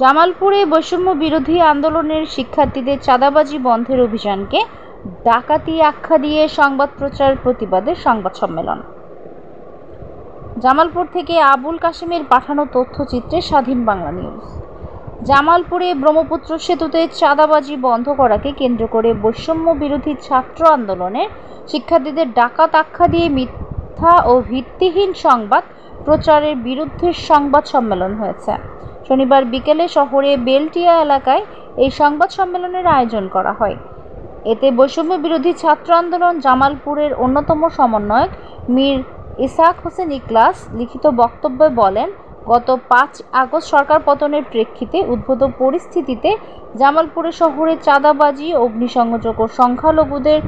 জামালপুরে বৈষম্য বিরোধী আন্দোলনের শিক্ষার্থীদের চাঁদাবাজি বন্ধের অভিযানকে ডাকাতি আখ্যা দিয়ে সংবাদ প্রচার প্রতিবাদে সংবাদ সম্মেলন। জামালপুর থেকে আবুল কাশেমের পাঠানো তথ্যচিত্রে স্বাধীন বাংলা নিউজ। জামালপুরে ব্রহ্মপুত্র সেতুতে চাঁদাবাজি বন্ধ করাকে কেন্দ্র করে বৈষম্য বিরোধী ছাত্র আন্দোলনের শিক্ষার্থীদের ডাকাত আখ্যা দিয়ে মিথ্যা ও ভিত্তিহীন সংবাদ প্রচারের বিরুদ্ধে সংবাদ সম্মেলন হয়েছে। শনিবার বিকেলে শহরে বেলটিয়া এলাকায় এই সংবাদ সম্মেলনের আয়োজন করা হয়। এতে বৈষম্য বিরোধী ছাত্র আন্দোলন জামালপুরের অন্যতম সমন্বয়ক মীর ইসহাক হোসেন ইকলাস লিখিত বক্তব্যে বলেন, গত 5 আগস্ট সরকার পতনের প্রেক্ষিতে উদ্ভূত পরিস্থিতিতে জামালপুরে শহরে চাঁদাবাজি, অগ্নিসংযোগ ও সংখ্যালঘুদের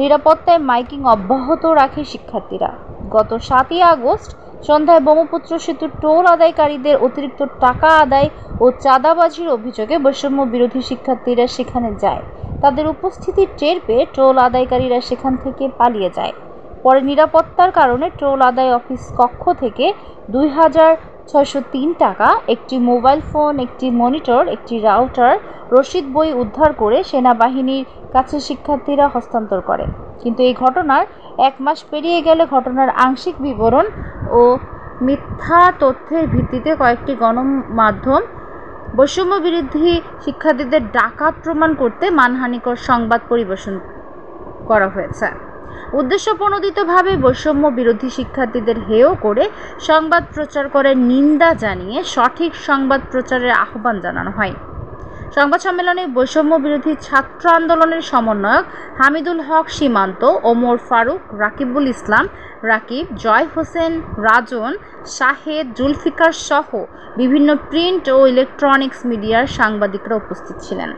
নিরাপত্তায় মাইকিং অব্যাহত রাখে শিক্ষার্থীরা। গত 7ই আগস্ট সন্ধ্যায় ব্রহ্মপুত্র সেতুর টোল আদায়কারীদের অতিরিক্ত টাকা আদায় ও চাঁদাবাজির অভিযোগে বৈষম্য বিরোধী শিক্ষার্থীরা সেখানে যায়। তাদের উপস্থিতি টের পেয়ে টোল আদায়কারীরা সেখান থেকে পালিয়ে যায়। পরে নিরাপত্তার কারণে টোল আদায় অফিস কক্ষ থেকে 2603 টাকা, একটি মোবাইল ফোন, একটি মনিটর, একটি রাউটার, রসিদ বই উদ্ধার করে সেনাবাহিনীর কাছে শিক্ষার্থীরা হস্তান্তর করে। কিন্তু এই ঘটনার 1 মাস পেরিয়ে গেলে ঘটনার আংশিক বিবরণ ও মিথ্যা তথ্যের ভিত্তিতে কয়েকটি গণমাধ্যম বৈষম্য বিরোধী শিক্ষার্থীদের ডাকাত প্রমাণ করতে মানহানিকর সংবাদ পরিবেশন করা হয়েছে। উদ্দেশ্যপ্রণোদিতভাবে বৈষম্য বিরোধী শিক্ষার্থীদের হেয় করে সংবাদ প্রচার করার নিন্দা জানিয়ে সঠিক সংবাদ প্রচারের আহ্বান জানানো হয়। সংবাদ সম্মেলনে বৈষম্য বিরোধী ছাত্র আন্দোলনের সমন্বয়ক হামিদুল হক সীমান্ত, ওমর ফারুক, রাকিবুল ইসলাম রাকিব, জয় হোসেন, রাজন, শাহেদ, জুলফিকার সহ বিভিন্ন প্রিন্ট ও ইলেকট্রনিক্স মিডিয়ার সাংবাদিকরা উপস্থিত ছিলেন।